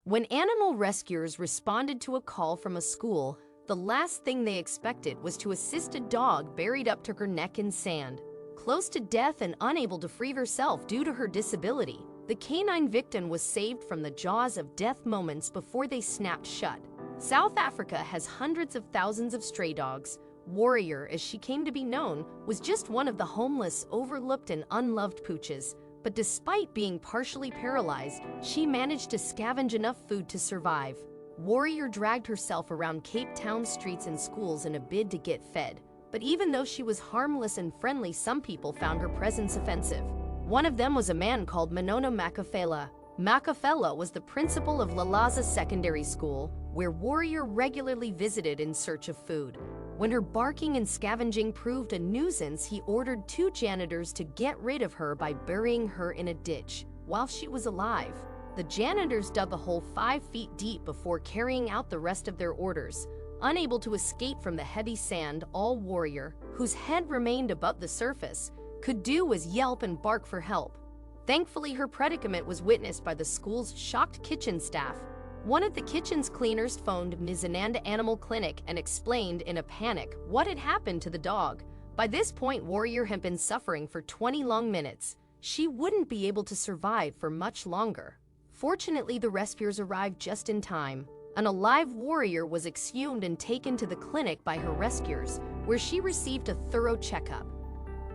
When animal rescuers responded to a call from a school, the last thing they expected was to assist a dog buried up to her neck in sand. Close to death and unable to free herself due to her disability, the canine victim was saved from the jaws of death moments before they snapped shut. South Africa has hundreds of thousands of stray dogs. Warrior, as she came to be known, was just one of the homeless, overlooked, and unloved pooches. But despite being partially paralyzed, she managed to scavenge enough food to survive. Warrior dragged herself around Cape Town streets and schools in a bid to get fed. But even though she was harmless and friendly, some people found her presence offensive. One of them was a man called Manona Makafela. Makafela was the principal of Lalaza Secondary School, where Warrior regularly visited in search of food. When her barking and scavenging proved a nuisance, he ordered 2 janitors to get rid of her by burying her in a ditch while she was alive. The janitors dug the hole 5 feet deep before carrying out the rest of their orders. Unable to escape from the heavy sand, all Warrior, whose head remained above the surface, could do was yelp and bark for help. Thankfully, her predicament was witnessed by the school's shocked kitchen staff. One of the kitchen's cleaners phoned Mizananda Animal Clinic and explained in a panic what had happened to the dog. By this point, Warrior had been suffering for 20 long minutes. She wouldn't be able to survive for much longer. Fortunately, the rescuers arrived just in time. An alive Warrior was exhumed and taken to the clinic by her rescuers, where she received a thorough checkup.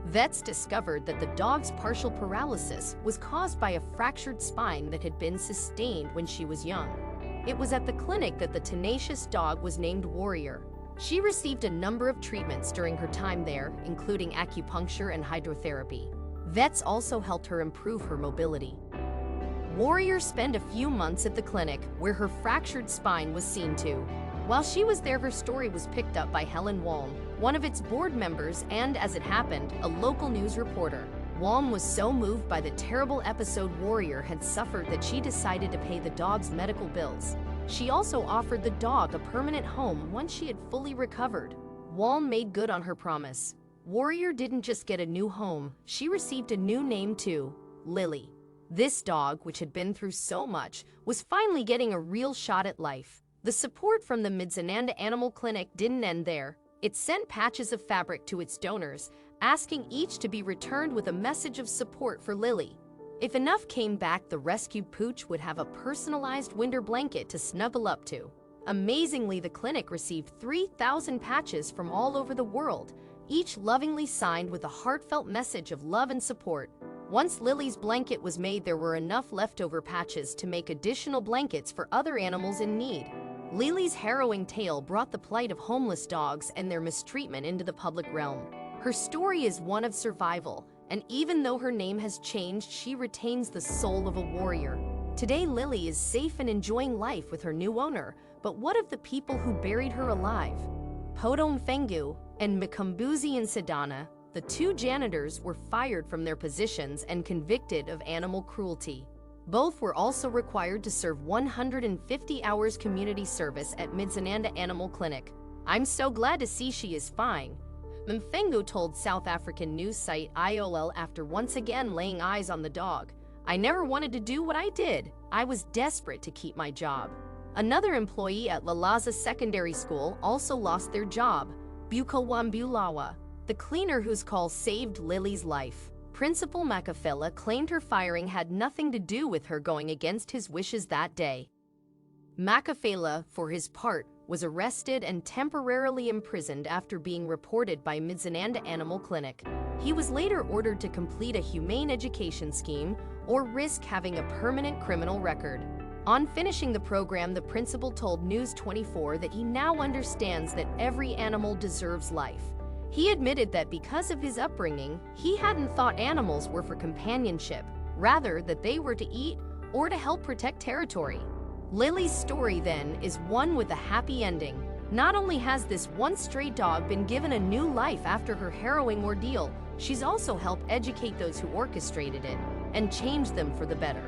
Vets discovered that the dog's partial paralysis was caused by a fractured spine that had been sustained when she was young. It was at the clinic that the tenacious dog was named Warrior. She received a number of treatments during her time there, including acupuncture and hydrotherapy. Vets also helped her improve her mobility. Warrior spent a few months at the clinic, where her fractured spine was seen to. While she was there, her story was picked up by Helen Walm, one of its board members and, as it happened, a local news reporter. Walm was so moved by the terrible episode Warrior had suffered that she decided to pay the dog's medical bills. She also offered the dog a permanent home once she had fully recovered. Walm made good on her promise. Warrior didn't just get a new home, she received a new name too, Lily. This dog, which had been through so much, was finally getting a real shot at life. The support from the Mizananda Animal Clinic didn't end there. It sent patches of fabric to its donors, asking each to be returned with a message of support for Lily. If enough came back, the rescued pooch would have a personalized winter blanket to snuggle up to. Amazingly, the clinic received 3,000 patches from all over the world, each lovingly signed with a heartfelt message of love and support. Once Lily's blanket was made, there were enough leftover patches to make additional blankets for other animals in need. Lily's harrowing tale brought the plight of homeless dogs and their mistreatment into the public realm. Her story is one of survival, and even though her name has changed, she retains the soul of a warrior. Today, Lily is safe and enjoying life with her new owner, but what of the people who buried her alive? Podong Fengu and Mkombozi and Sedana, the 2 janitors, were fired from their positions and convicted of animal cruelty. Both were also required to serve 150 hours community service at Mizananda Animal Clinic. "I'm so glad to see she is fine," Mfengu told South African news site IOL after once again laying eyes on the dog. "I never wanted to do what I did. I was desperate to keep my job." Another employee at Lalaza Secondary School also lost their job, Buko Wambulawa, the cleaner whose call saved Lily's life. Principal Makafela claimed her firing had nothing to do with her going against his wishes that day. Makafela, for his part, was arrested and temporarily imprisoned after being reported by Mizananda Animal Clinic. He was later ordered to complete a humane education scheme or risk having a permanent criminal record. On finishing the program, the principal told News 24 that he now understands that every animal deserves life. He admitted that because of his upbringing, he hadn't thought animals were for companionship, rather that they were to eat or to help protect territory. Lily's story, then, is one with a happy ending. Not only has this once stray dog been given a new life after her harrowing ordeal, she's also helped educate those who orchestrated it and change them for the better.